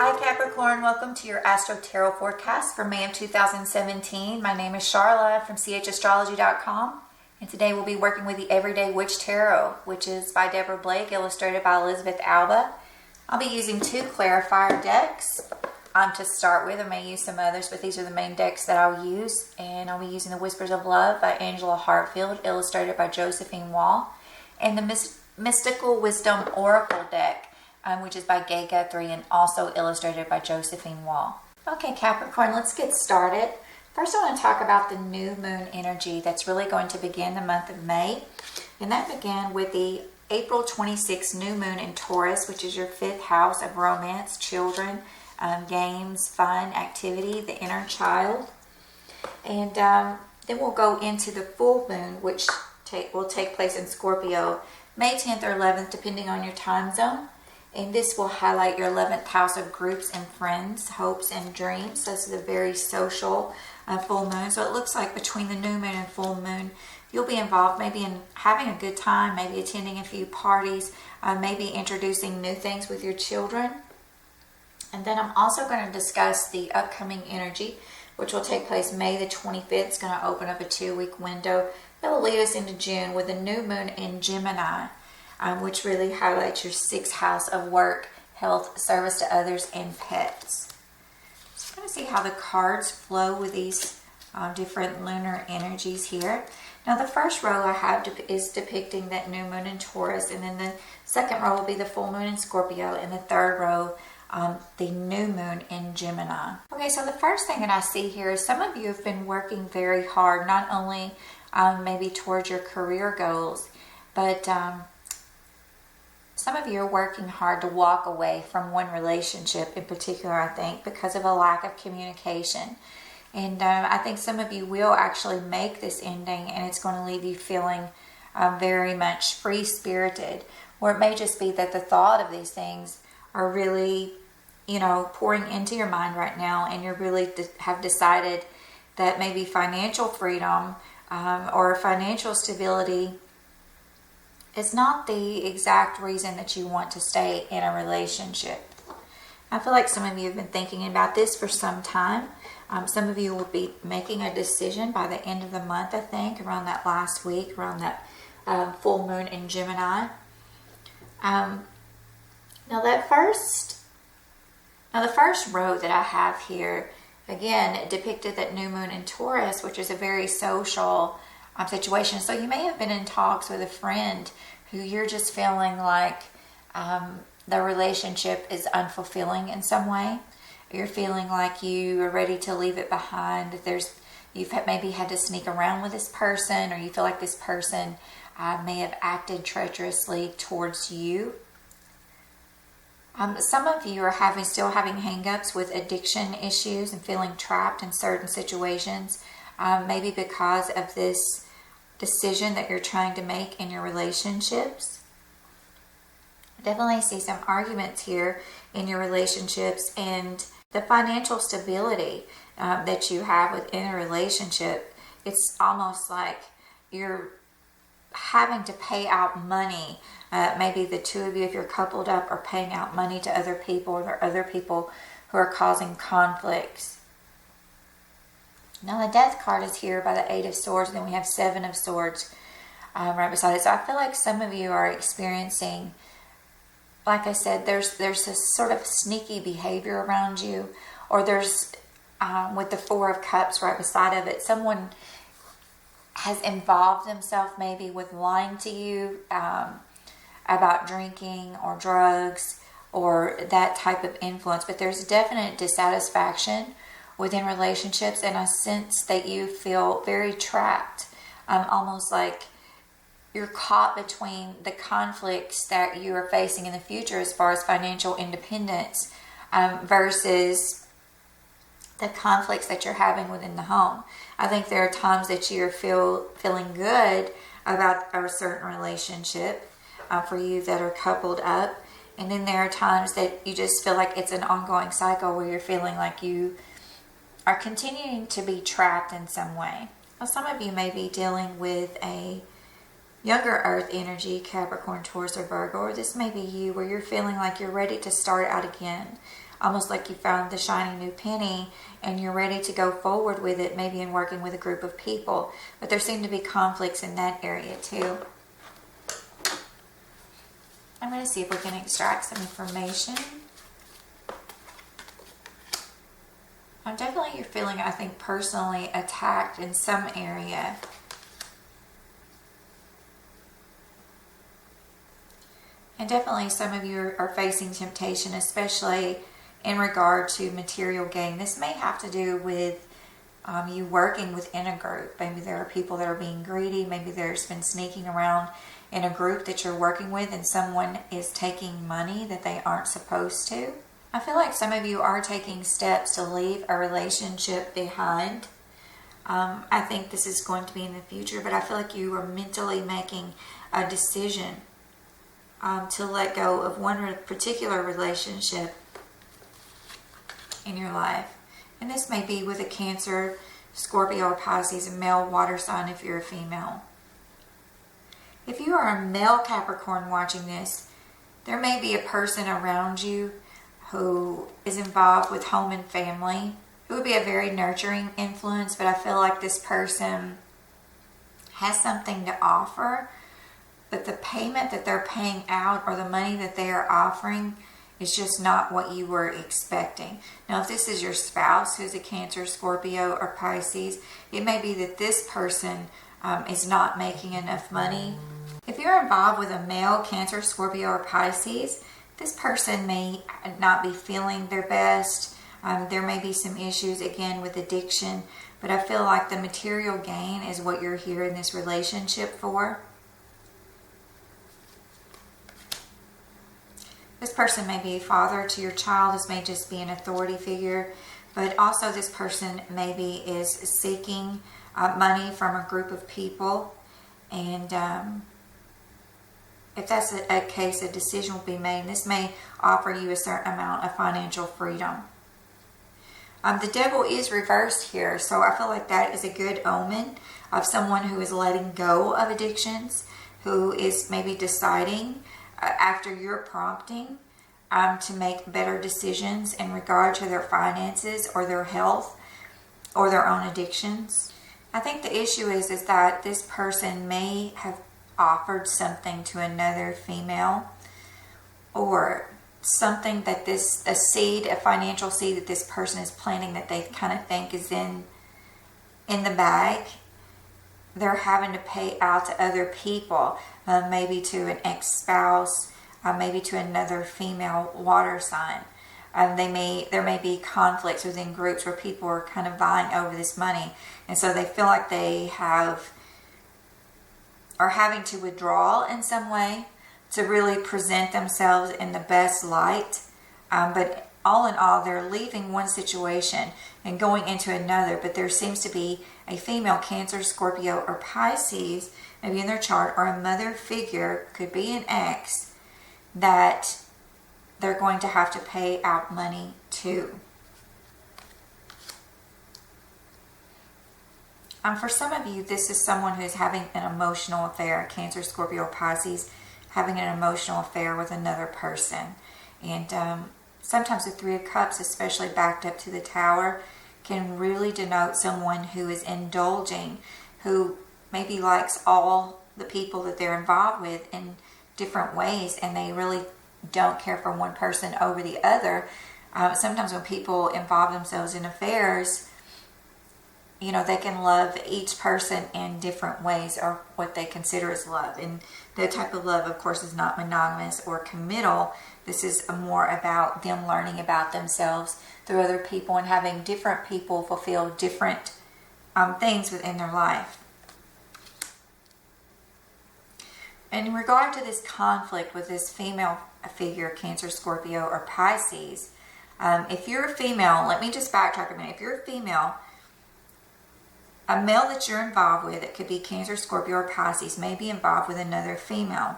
Hi Capricorn, welcome to your Astro Tarot forecast for May of 2017. My name is Charla from chastrology.com, and today we'll be working with the Everyday Witch Tarot, which is by Deborah Blake, illustrated by Elizabeth Alba. I'll be using two Clarifier decks to start with. I may use some others, but these are the main decks that I'll use. And I'll be using the Whispers of Love by Angela Hartfield, illustrated by Josephine Wall, and the Mystical Wisdom Oracle deck, which is by Gay Guthrie and also illustrated by Josephine Wall. Okay, Capricorn, let's get started. First, I want to talk about the new moon energy that's really going to begin the month of May. And that began with the April 26th new moon in Taurus, which is your fifth house of romance, children, games, fun, activity, the inner child. And then we'll go into the full moon, which will take place in Scorpio, May 10th or 11th, depending on your time zone. And this will highlight your 11th house of groups and friends, hopes and dreams. This is a very social full moon. So it looks like between the new moon and full moon, you'll be involved maybe in having a good time, maybe attending a few parties, maybe introducing new things with your children. And then I'm also going to discuss the upcoming energy, which will take place May the 25th. It's going to open up a 2-week window that will lead us into June with a new moon in Gemini, which really highlights your sixth house of work, health, service to others, and pets. So I'm going to see how the cards flow with these different lunar energies here. Now the first row I have is depicting that new moon in Taurus, and then the second row will be the full moon in Scorpio, and the third row the new moon in Gemini. Okay, so the first thing that I see here is some of you have been working very hard, not only maybe towards your career goals, but some of you are working hard to walk away from one relationship in particular, I think, because of a lack of communication. And I think some of you will actually make this ending, and it's going to leave you feeling very much free-spirited. Or it may just be that the thought of these things are really, pouring into your mind right now, and you really have decided that maybe financial freedom or financial stability is not the exact reason that you want to stay in a relationship. I feel like some of you have been thinking about this for some time. Some of you will be making a decision by the end of the month, I think, around that last week, around that full moon in Gemini. Now the first row that I have here, again, depicted that new moon in Taurus, which is a very social situation. So you may have been in talks with a friend who you're just feeling like the relationship is unfulfilling in some way. You're feeling like you are ready to leave it behind. You've maybe had to sneak around with this person, or you feel like this person may have acted treacherously towards you. Some of you are still having hang-ups with addiction issues and feeling trapped in certain situations, maybe because of this decision that you're trying to make in your relationships. I definitely see some arguments here in your relationships, and the financial stability that you have within a relationship. It's almost like you're having to pay out money. Maybe the two of you, if you're coupled up, are paying out money to other people, or there are other people who are causing conflicts. Now the Death card is here by the 8 of Swords, and then we have 7 of Swords right beside it. So I feel like some of you are experiencing, like I said, there's this sort of sneaky behavior around you, or there's, with the 4 of Cups right beside of it, someone has involved himself maybe with lying to you about drinking or drugs or that type of influence. But there's definite dissatisfaction within relationships, and I sense that you feel very trapped, almost like you're caught between the conflicts that you are facing in the future as far as financial independence versus the conflicts that you're having within the home. I think there are times that you're feeling good about a certain relationship for you that are coupled up, and then there are times that you just feel like it's an ongoing cycle where you're feeling like you are continuing to be trapped in some way. Well, some of you may be dealing with a younger earth energy, Capricorn, Taurus, or Virgo, or this may be you where you're feeling like you're ready to start out again, almost like you found the shiny new penny and you're ready to go forward with it, maybe in working with a group of people. But there seem to be conflicts in that area too. I'm going to see if we can extract some information. Definitely you're feeling, I think, personally attacked in some area. And definitely some of you are facing temptation, especially in regard to material gain. This may have to do with you working within a group. Maybe there are people that are being greedy. Maybe there's been sneaking around in a group that you're working with and someone is taking money that they aren't supposed to. I feel like some of you are taking steps to leave a relationship behind. I think this is going to be in the future, but I feel like you are mentally making a decision to let go of one particular relationship in your life. And this may be with a Cancer, Scorpio, or Pisces, a male water sign if you're a female. If you are a male Capricorn watching this, there may be a person around you who is involved with home and family. It would be a very nurturing influence, but I feel like this person has something to offer, but the payment that they're paying out or the money that they are offering is just not what you were expecting. Now, if this is your spouse who's a Cancer, Scorpio, or Pisces, it may be that this person is not making enough money. If you're involved with a male Cancer, Scorpio, or Pisces, this person may not be feeling their best. There may be some issues, again, with addiction, but I feel like the material gain is what you're here in this relationship for. This person may be a father to your child. This may just be an authority figure, but also this person maybe is seeking money from a group of people, and if that's a case, a decision will be made. This may offer you a certain amount of financial freedom. The devil is reversed here, so I feel like that is a good omen of someone who is letting go of addictions, who is maybe deciding after your prompting to make better decisions in regard to their finances or their health or their own addictions. I think the issue is that this person may have offered something to another female, or something that a financial seed that this person is planting that they kind of think is in the bag. They're having to pay out to other people, maybe to an ex-spouse, maybe to another female water sign. There may be conflicts within groups where people are kind of vying over this money, and so they feel like they are having to withdraw in some way to really present themselves in the best light. But all in all, they're leaving one situation and going into another. But there seems to be a female Cancer, Scorpio, or Pisces, maybe in their chart, or a mother figure, could be an ex, that they're going to have to pay out money to. For some of you, this is someone who's having an emotional affair, Cancer, Scorpio, Pisces, having an emotional affair with another person. And sometimes the Three of Cups, especially backed up to the Tower, can really denote someone who is indulging, who maybe likes all the people that they're involved with in different ways, and they really don't care for one person over the other. Sometimes when people involve themselves in affairs, they can love each person in different ways, or what they consider as love. And that type of love, of course, is not monogamous or committal. This is more about them learning about themselves through other people and having different people fulfill different things within their life. And in regard to this conflict with this female figure, Cancer, Scorpio, or Pisces, if you're a female, let me just backtrack a minute. If you're a female, a male that you're involved with, it could be Cancer, Scorpio, or Pisces, may be involved with another female.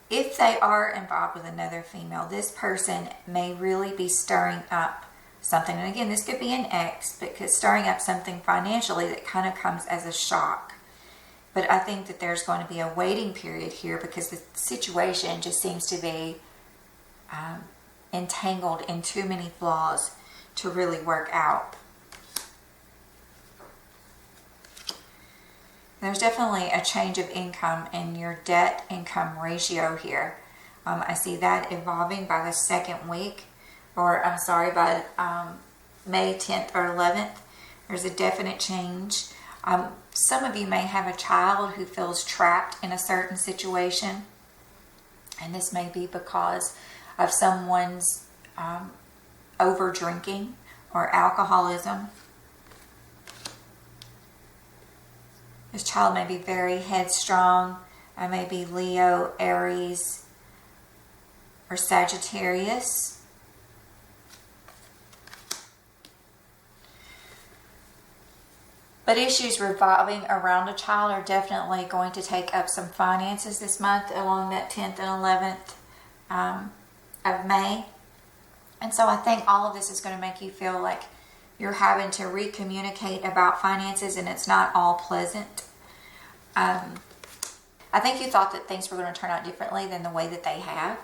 If they are involved with another female, this person may really be stirring up something. And again, this could be an ex, because stirring up something financially that kind of comes as a shock. But I think that there's going to be a waiting period here because the situation just seems to be entangled in too many flaws to really work out. There's definitely a change of income in your debt-income ratio here. I see that evolving by the second week, or I'm sorry, by May 10th or 11th. There's a definite change. Some of you may have a child who feels trapped in a certain situation, and this may be because of someone's over drinking or alcoholism. This child may be very headstrong. I may be Leo, Aries, or Sagittarius. But issues revolving around a child are definitely going to take up some finances this month along that 10th and 11th of May. And so I think all of this is going to make you feel like you're having to recommunicate about finances, and it's not all pleasant. I think you thought that things were going to turn out differently than the way that they have.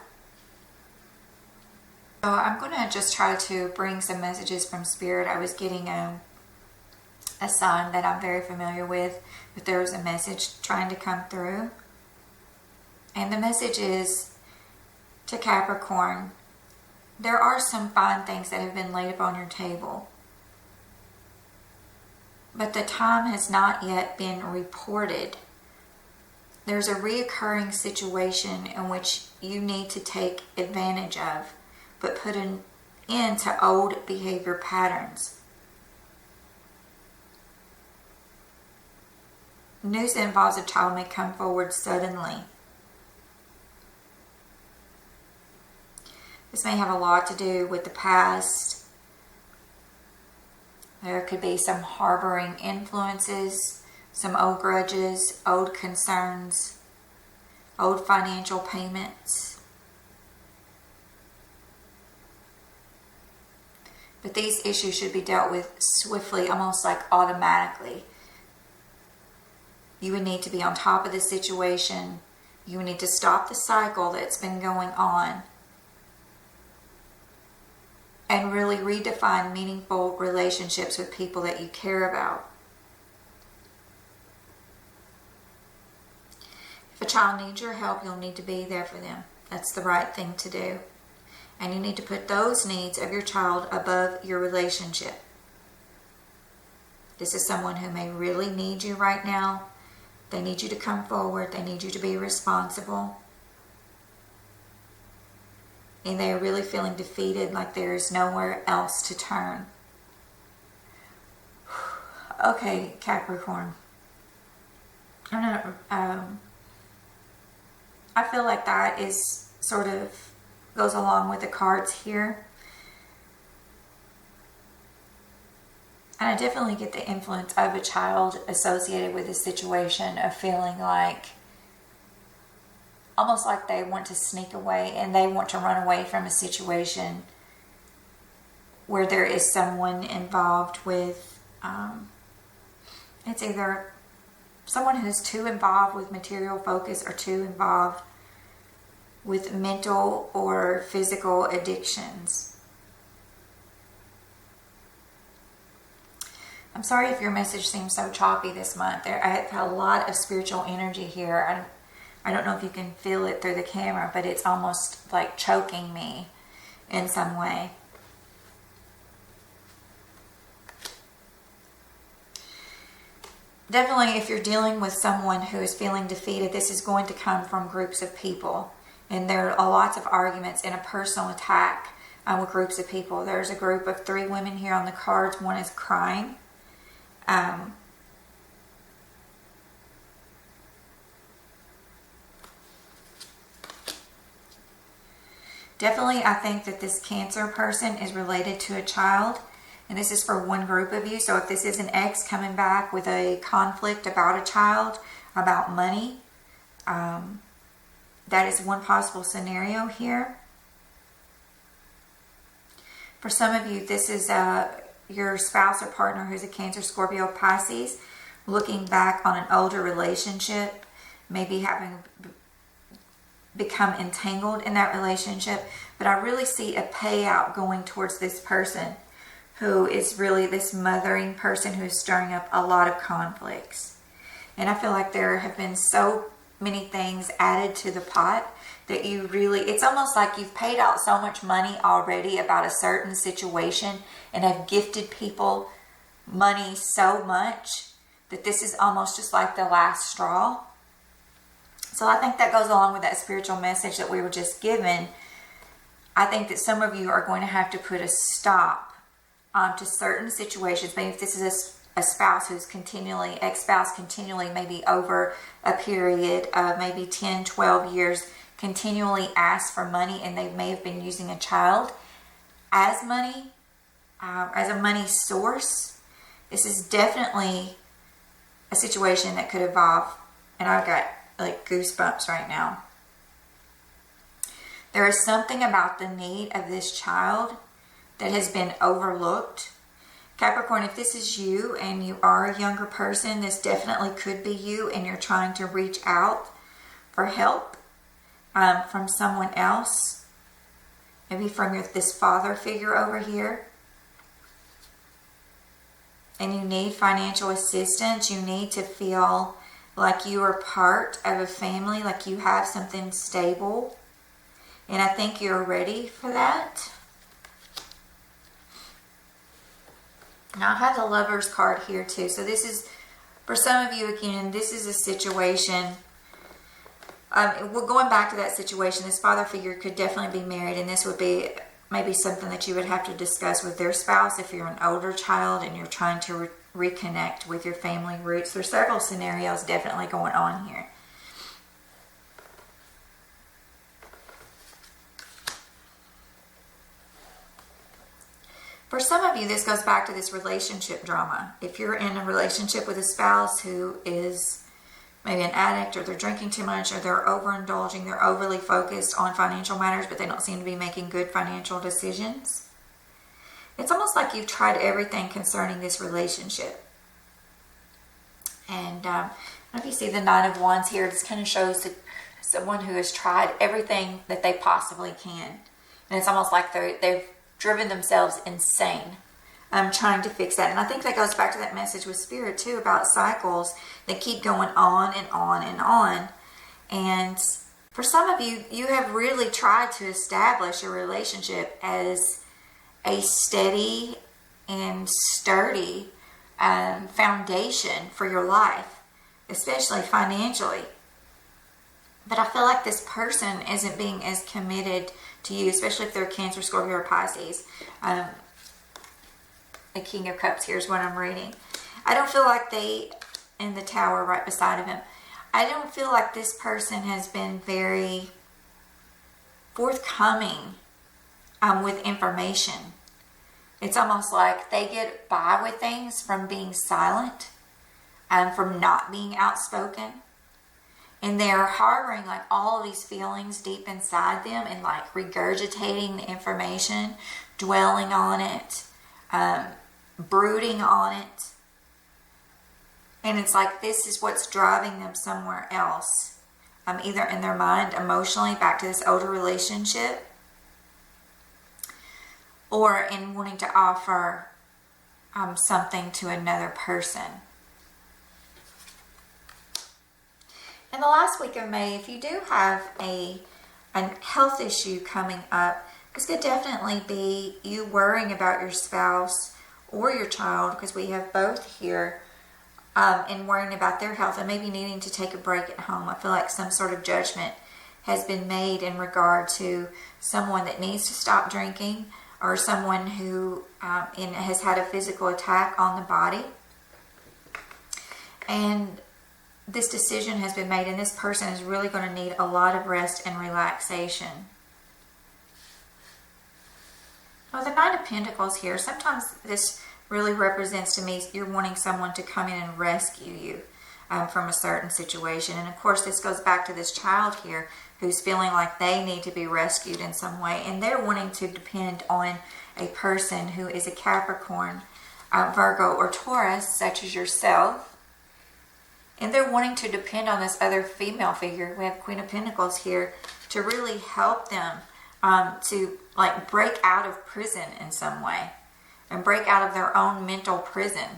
So I'm going to just try to bring some messages from Spirit. I was getting a sign that I'm very familiar with, but there was a message trying to come through. And the message is to Capricorn: there are some fine things that have been laid upon your table, but the time has not yet been reported. There's a reoccurring situation in which you need to take advantage of, but put an end to old behavior patterns. News that involves a child may come forward suddenly. This may have a lot to do with the past. There could be some harboring influences, some old grudges, old concerns, old financial payments. But these issues should be dealt with swiftly, almost like automatically. You would need to be on top of the situation. You would need to stop the cycle that's been going on and really redefine meaningful relationships with people that you care about. If a child needs your help, you'll need to be there for them. That's the right thing to do. And you need to put those needs of your child above your relationship. This is someone who may really need you right now. They need you to come forward. They need you to be responsible. And they are really feeling defeated, like there is nowhere else to turn. Okay, Capricorn. I feel like that is sort of goes along with the cards here. And I definitely get the influence of a child associated with this situation, of feeling like, almost like they want to sneak away and they want to run away from a situation where there is someone involved with, it's either someone who's too involved with material focus or too involved with mental or physical addictions. I'm sorry if your message seems so choppy this month. I have a lot of spiritual energy here. I don't know if you can feel it through the camera, but it's almost like choking me in some way. Definitely, if you're dealing with someone who is feeling defeated, this is going to come from groups of people. And there are lots of arguments and a personal attack with groups of people. There's a group of 3 women here on the cards. One is crying. Definitely, I think that this Cancer person is related to a child. And this is for one group of you. So if this is an ex coming back with a conflict about a child, about money, that is one possible scenario here. For some of you, this is your spouse or partner who's a Cancer, Scorpio, Pisces, looking back on an older relationship, maybe having become entangled in that relationship. But I really see a payout going towards this person who is really this mothering person who's stirring up a lot of conflicts. And I feel like there have been so many things added to the pot that you really, it's almost like you've paid out so much money already about a certain situation and have gifted people money so much that this is almost just like the last straw. So I think that goes along with that spiritual message that we were just given. I think that some of you are going to have to put a stop to certain situations. Maybe if this is a spouse who's continually, ex-spouse continually, maybe over a period of maybe 10, 12 years, continually asks for money, and they may have been using a child as money, as a money source. This is definitely a situation that could evolve, and I've got like goosebumps right now. There is something about the need of this child that has been overlooked. Capricorn, if this is you and you are a younger person, this definitely could be you, and you're trying to reach out for help from someone else, maybe from this father figure over here. And you need financial assistance. You need to feel like you are part of a family, like you have something stable. And I think you're ready for that. Now I have the Lover's card here too. So this is, for some of you again, this is a situation. We're going back to that situation. This father figure could definitely be married, and this would be maybe something that you would have to discuss with their spouse if you're an older child and you're trying to reconnect with your family roots. There's several scenarios definitely going on here. For some of you, this goes back to this relationship drama. If you're in a relationship with a spouse who is maybe an addict, or they're drinking too much, or they're overindulging, they're overly focused on financial matters, but they don't seem to be making good financial decisions. It's almost like you've tried everything concerning this relationship. And I don't know if you see the Nine of Wands here. This kind of shows that someone who has tried everything that they possibly can. And it's almost like they've driven themselves insane trying to fix that. And I think that goes back to that message with Spirit too, about cycles that keep going on and on and on. And for some of you, you have really tried to establish a relationship as a steady and sturdy foundation for your life, especially financially. But I feel like this person isn't being as committed to you, especially if they're Cancer, Scorpio, or Pisces. The King of Cups here is what I'm reading. I don't feel like they, in the Tower right beside of him, I don't feel like this person has been very forthcoming with information. It's almost like they get by with things from being silent and from not being outspoken. And they're harboring like all of these feelings deep inside them and like regurgitating the information, dwelling on it, brooding on it. And it's like this is what's driving them somewhere else. Either in their mind, emotionally, back to this older relationship, or in wanting to offer something to another person. In the last week of May, if you do have a health issue coming up, this could definitely be you worrying about your spouse or your child, because we have both here, and worrying about their health and maybe needing to take a break at home. I feel like some sort of judgment has been made in regard to someone that needs to stop drinking, or someone who has had a physical attack on the body. And this decision has been made, and this person is really going to need a lot of rest and relaxation. Well, the Nine of Pentacles here, sometimes this really represents to me you're wanting someone to come in and rescue you from a certain situation. And of course, this goes back to this child here who's feeling like they need to be rescued in some way, and they're wanting to depend on a person who is a Capricorn, Virgo, or Taurus, such as yourself. And they're wanting to depend on this other female figure. We have Queen of Pentacles here to really help them to like break out of prison in some way and break out of their own mental prison.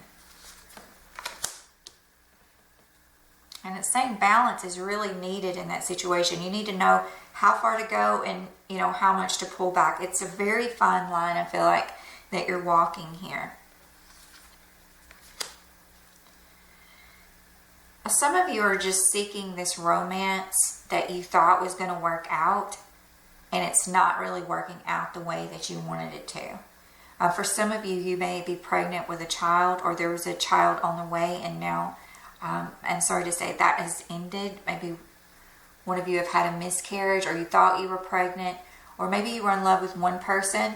And it's saying balance is really needed in that situation. You need to know how far to go and, you know, how much to pull back. It's a very fine line, I feel like, that you're walking here. Some of you are just seeking this romance that you thought was going to work out, and it's not really working out the way that you wanted it to. For some of you, you may be pregnant with a child, or there was a child on the way, and now, I'm sorry to say, that has ended. Maybe one of you have had a miscarriage, or you thought you were pregnant, or maybe you were in love with one person,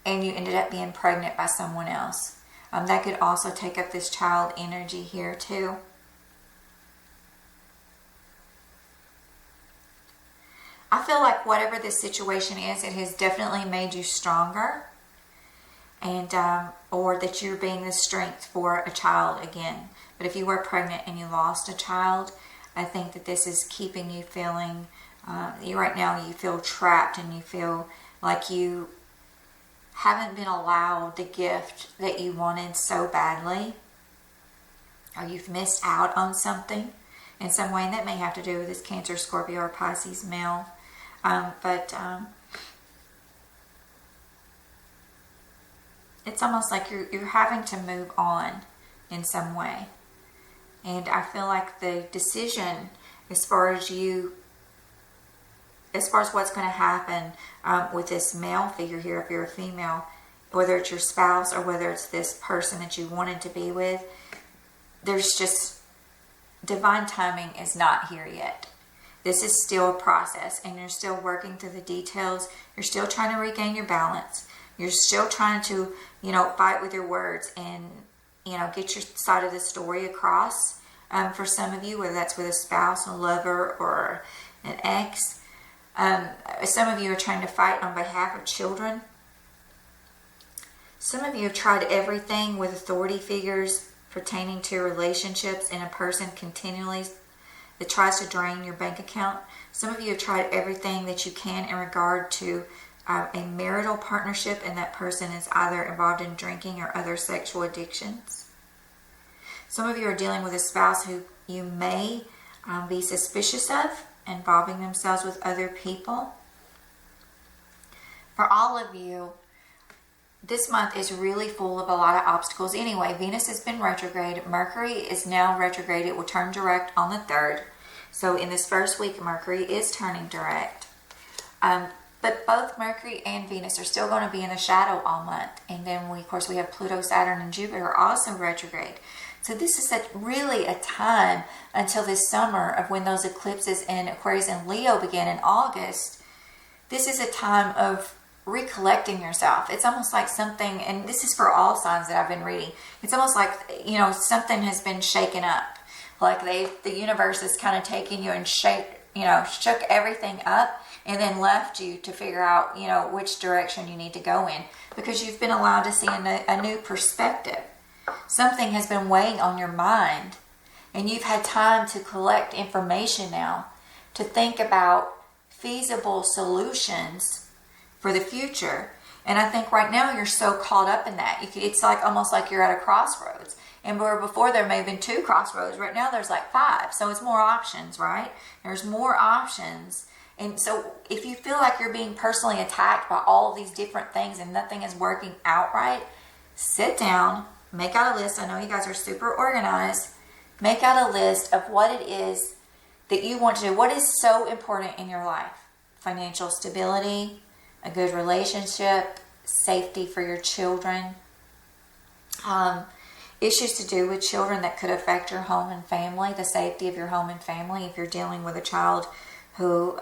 and you ended up being pregnant by someone else. That could also take up this child energy here too. I feel like whatever this situation is, it has definitely made you stronger, and or that you're being the strength for a child again. But if you were pregnant and you lost a child, I think that this is keeping you feeling, right now you feel trapped, and you feel like you haven't been allowed the gift that you wanted so badly, or you've missed out on something in some way. And that may have to do with this Cancer, Scorpio, or Pisces male. It's almost like you're having to move on in some way. And I feel like the decision as far as what's going to happen with this male figure here, if you're a female, whether it's your spouse or whether it's this person that you wanted to be with, there's just divine timing is not here yet. This is still a process, and you're still working through the details. You're still trying to regain your balance. You're still trying to, fight with your words and, get your side of the story across. For some of you, whether that's with a spouse, a lover, or an ex. Some of you are trying to fight on behalf of children. Some of you have tried everything with authority figures pertaining to relationships and a person continually that tries to drain your bank account. Some of you have tried everything that you can in regard to a marital partnership, and that person is either involved in drinking or other sexual addictions. Some of you are dealing with a spouse who you may be suspicious of, involving themselves with other people. For all of you, this month is really full of a lot of obstacles. Anyway, Venus has been retrograde. Mercury is now retrograde. It will turn direct on the 3rd. So in this first week, Mercury is turning direct. But both Mercury and Venus are still going to be in the shadow all month. And then, of course, we have Pluto, Saturn, and Jupiter also retrograde. So this is really a time until this summer of when those eclipses in Aquarius and Leo begin in August. This is a time of recollecting yourself. It's almost like something, and this is for all signs that I've been reading, it's almost like, something has been shaken up. Like the universe is kind of taking you and shook everything up and then left you to figure out, which direction you need to go in, because you've been allowed to see a new perspective. Something has been weighing on your mind, and you've had time to collect information now to think about feasible solutions for the future. And I think right now you're so caught up in that. It's like almost like you're at a crossroads. And where before there may have been 2 crossroads, right now there's like 5. So it's more options, right? There's more options. And so if you feel like you're being personally attacked by all of these different things and nothing is working out right, sit down, make out a list. I know you guys are super organized. Make out a list of what it is that you want to do. What is so important in your life? Financial stability, a good relationship, safety for your children, issues to do with children that could affect your home and family, the safety of your home and family. If you're dealing with a child who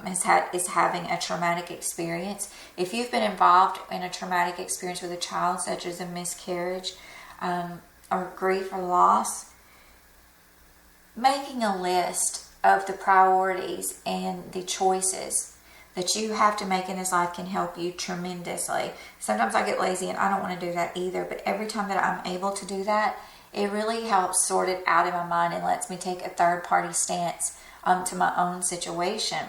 is having a traumatic experience, if you've been involved in a traumatic experience with a child, such as a miscarriage or grief or loss, making a list of the priorities and the choices that you have to make in this life can help you tremendously. Sometimes I get lazy and I don't want to do that either, but every time that I'm able to do that, it really helps sort it out in my mind and lets me take a third-party stance to my own situation.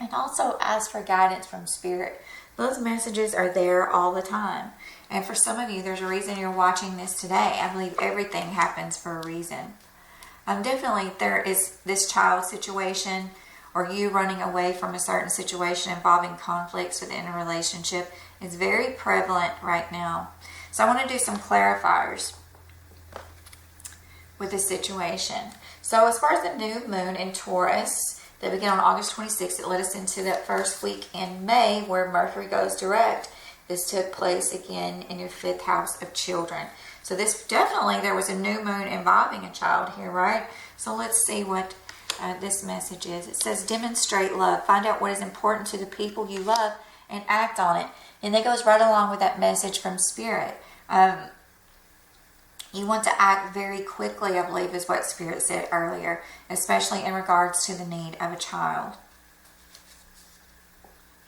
And also ask for guidance from Spirit. Those messages are there all the time. And for some of you, there's a reason you're watching this today. I believe everything happens for a reason. Definitely there is this child situation, or you running away from a certain situation involving conflicts within a relationship. It's very prevalent right now. So I want to do some clarifiers with this situation. So as far as the new moon in Taurus that began on August 26th, it led us into that first week in May where Mercury goes direct. This took place again in your 5th house of children. So this definitely, there was a new moon involving a child here, right? So let's see what this message is. It says, demonstrate love. Find out what is important to the people you love and act on it. And that goes right along with that message from Spirit. You want to act very quickly, I believe is what Spirit said earlier, especially in regards to the need of a child.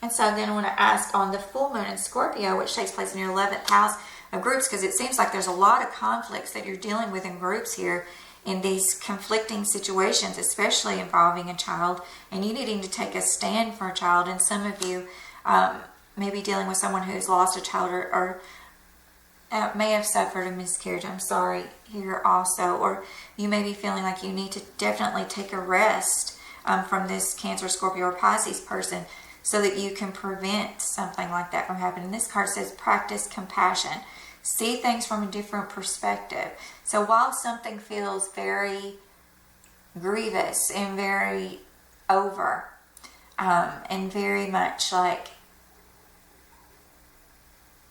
And so then I want to ask on the full moon in Scorpio, which takes place in your 11th house of groups, because it seems like there's a lot of conflicts that you're dealing with in groups here in these conflicting situations, especially involving a child, and you needing to take a stand for a child. And some of you may be dealing with someone who's lost a child or may have suffered a miscarriage. I'm sorry here also. Or you may be feeling like you need to definitely take a rest from this Cancer, Scorpio, or Pisces person so that you can prevent something like that from happening. This card says practice compassion. See things from a different perspective. So while something feels very grievous and very over and very much like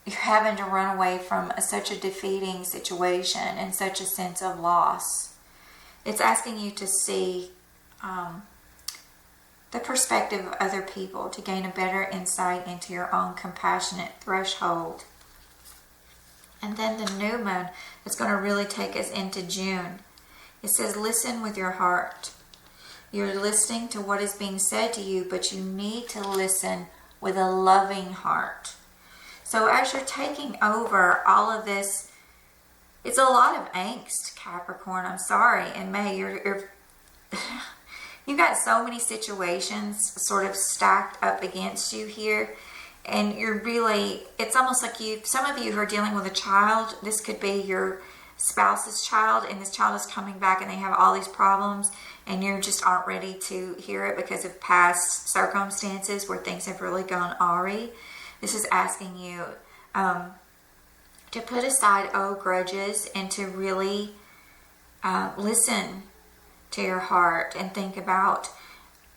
you're having to run away from such a defeating situation and such a sense of loss, it's asking you to see the perspective of other people to gain a better insight into your own compassionate threshold. And then the new moon is going to really take us into June. It says, listen with your heart. You're listening to what is being said to you, but you need to listen with a loving heart. So as you're taking over all of this, it's a lot of angst, Capricorn. I'm sorry. In May, you've got so many situations sort of stacked up against you here. And you're really, it's almost like some of you who are dealing with a child, this could be your spouse's child, and this child is coming back and they have all these problems, and you just aren't ready to hear it because of past circumstances where things have really gone awry. This is asking you to put aside old grudges and to really listen to your heart and think about,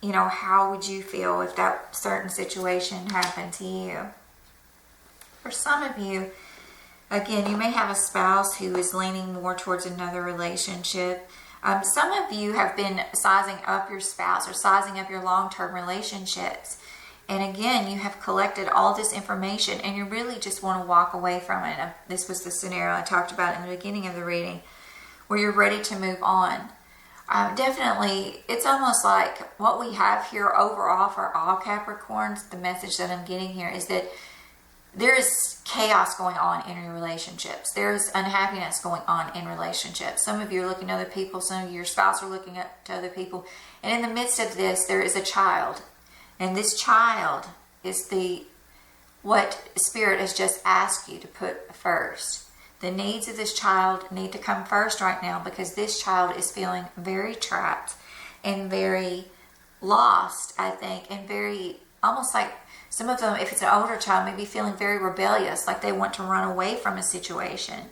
you know, how would you feel if that certain situation happened to you? For some of you, again, you may have a spouse who is leaning more towards another relationship. Some of you have been sizing up your spouse or sizing up your long-term relationships. And again, you have collected all this information and you really just want to walk away from it. This was the scenario I talked about in the beginning of the reading, where you're ready to move on. Definitely, it's almost like what we have here overall for all Capricorns, the message that I'm getting here is that there is chaos going on in your relationships. There's unhappiness going on in relationships. Some of you are looking at other people. Some of your spouse are looking at to other people. And in the midst of this, there is a child. And this child is what Spirit has just asked you to put first. The needs of this child need to come first right now, because this child is feeling very trapped and very lost, I think, and very, almost like some of them, if it's an older child, may be feeling very rebellious, like they want to run away from a situation.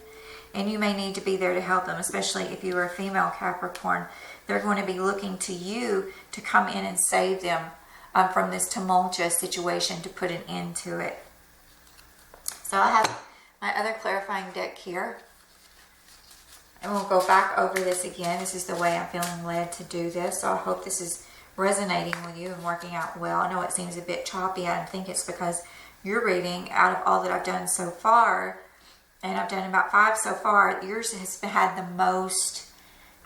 And you may need to be there to help them, especially if you are a female Capricorn. They're going to be looking to you to come in and save them from this tumultuous situation, to put an end to it. So I have my other clarifying deck here. And we'll go back over this again. This is the way I'm feeling led to do this. So I hope this is resonating with you and working out well. I know it seems a bit choppy. I think it's because you're reading, out of all that I've done so far, and I've done about 5 so far, yours has had the most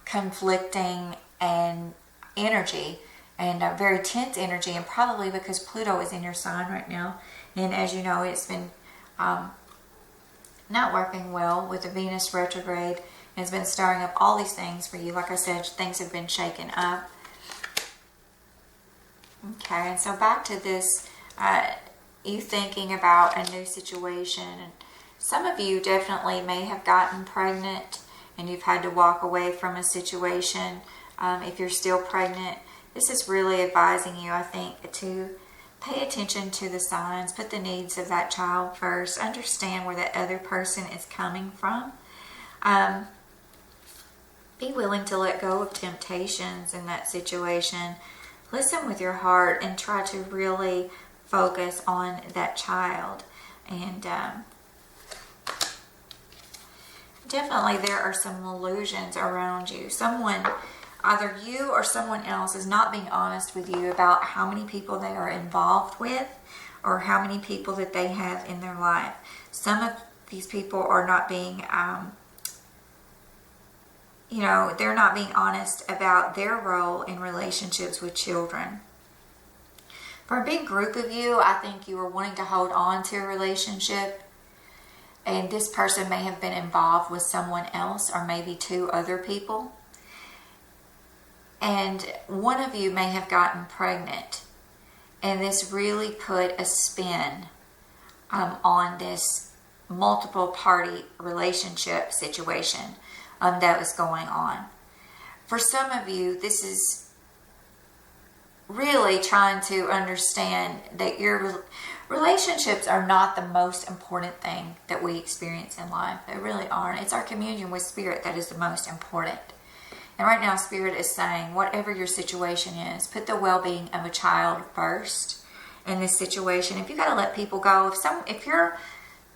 conflicting and energy, and a very tense energy, and probably because Pluto is in your sign right now. And as you know, it's been not working well with the Venus retrograde and it's been stirring up all these things for you. Like I said, things have been shaken up. Okay, and so back to this, you thinking about a new situation. And some of you definitely may have gotten pregnant and you've had to walk away from a situation. If you're still pregnant, this is really advising you, I think, to pay attention to the signs, put the needs of that child first, understand where that other person is coming from. Be willing to let go of temptations in that situation. Listen with your heart and try to really focus on that child. And definitely there are some illusions around you. Someone, either you or someone else, is not being honest with you about how many people they are involved with or how many people that they have in their life. Some of these people are not being, they're not being honest about their role in relationships with children. For a big group of you, I think you are wanting to hold on to a relationship, and this person may have been involved with someone else or maybe two other people. And one of you may have gotten pregnant, and this really put a spin on this multiple party relationship situation that was going on. For some of you, this is really trying to understand that your relationships are not the most important thing that we experience in life. They really aren't. It's our communion with Spirit that is the most important. And right now, Spirit is saying, whatever your situation is, put the well-being of a child first in this situation. If you got to let people go, if your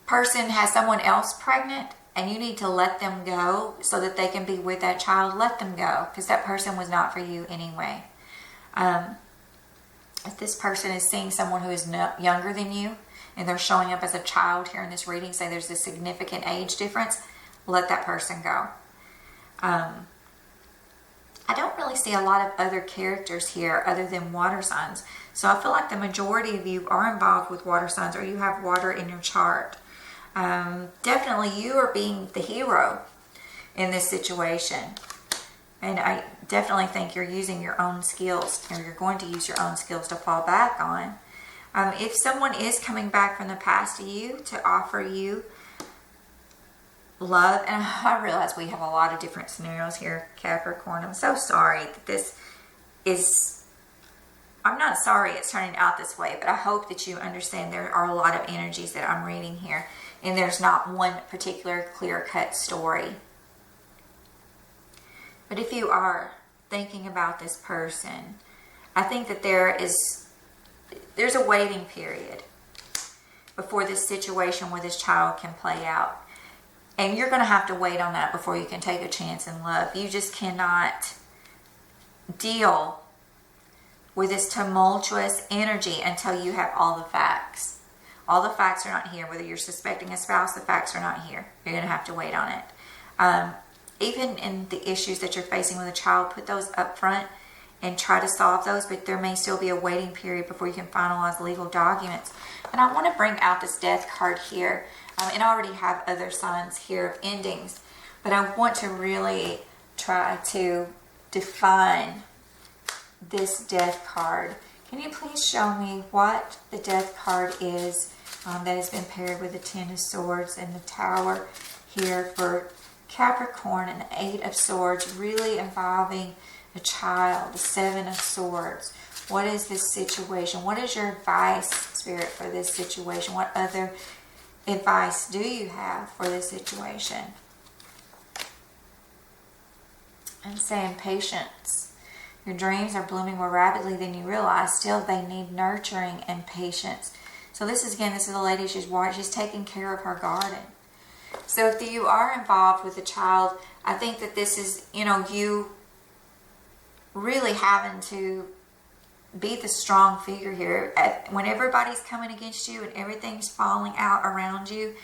person has someone else pregnant and you need to let them go so that they can be with that child, let them go, because that person was not for you anyway. If this person is seeing someone who is younger than you and they're showing up as a child here in this reading, say there's a significant age difference, let that person go. I don't really see a lot of other characters here other than water signs. So I feel like the majority of you are involved with water signs, or you have water in your chart. Definitely you are being the hero in this situation. And I definitely think you're using your own skills, or you're going to use your own skills to fall back on. If someone is coming back from the past to you to offer you love, and I realize we have a lot of different scenarios here, Capricorn. I'm so sorry that this is, I'm not sorry it's turning out this way, but I hope that you understand there are a lot of energies that I'm reading here, and there's not one particular clear-cut story. But if you are thinking about this person, I think that there's a waiting period before this situation with this child can play out. And you're going to have to wait on that before you can take a chance in love. You just cannot deal with this tumultuous energy until you have all the facts. All the facts are not here. Whether you're suspecting a spouse, the facts are not here. You're going to have to wait on it. Even in the issues that you're facing with a child, put those up front and try to solve those, but there may still be a waiting period before you can finalize legal documents. And I want to bring out this Death card here. And I already have other signs here of endings, but I want to really try to define this Death card. Can you please show me what the Death card is that has been paired with the Ten of Swords and the Tower here for Capricorn, and the Eight of Swords, really involving a child, the Seven of Swords. What is this situation? What is your advice, Spirit, for this situation? What other advice do you have for this situation? I'm saying patience. Your dreams are blooming more rapidly than you realize. Still, they need nurturing and patience. So this is a lady, she's taking care of her garden. So if you are involved with a child, I think that this is, you really having to be the strong figure here. When everybody's coming against you and everything's falling out around you,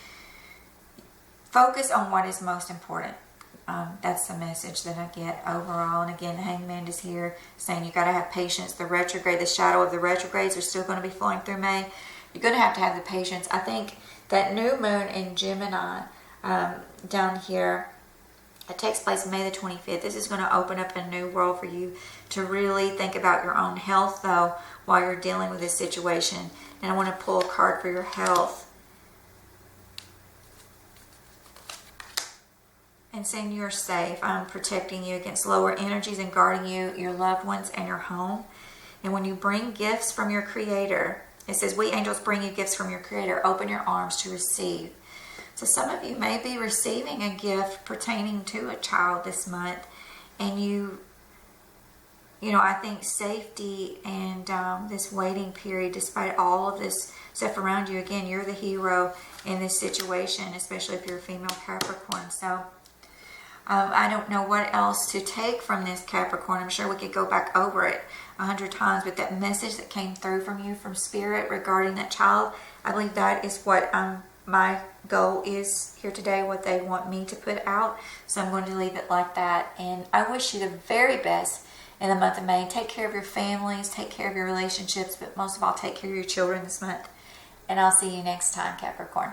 focus on what is most important. That's the message that I get overall. And again, the Hangman is here saying you got to have patience. The retrograde, the shadow of the retrogrades are still going to be flowing through May. You're going to have the patience. I think that new moon in Gemini down here It takes place May the 25th. This is going to open up a new world for you to really think about your own health, though, while you're dealing with this situation. And I want to pull a card for your health. And saying you're safe. I'm protecting you against lower energies and guarding you, your loved ones, and your home. And when you bring gifts from your Creator, it says, we angels bring you gifts from your Creator. Open your arms to receive. So some of you may be receiving a gift pertaining to a child this month. And I think safety and this waiting period, despite all of this stuff around you, again, you're the hero in this situation, especially if you're a female Capricorn. So I don't know what else to take from this, Capricorn. I'm sure we could go back over it 100 times, but that message that came through from you, from Spirit, regarding that child, I believe that is what my goal is here today, what they want me to put out. So I'm going to leave it like that. And I wish you the very best in the month of May. Take care of your families, take care of your relationships, but most of all, take care of your children this month. And I'll see you next time, Capricorn.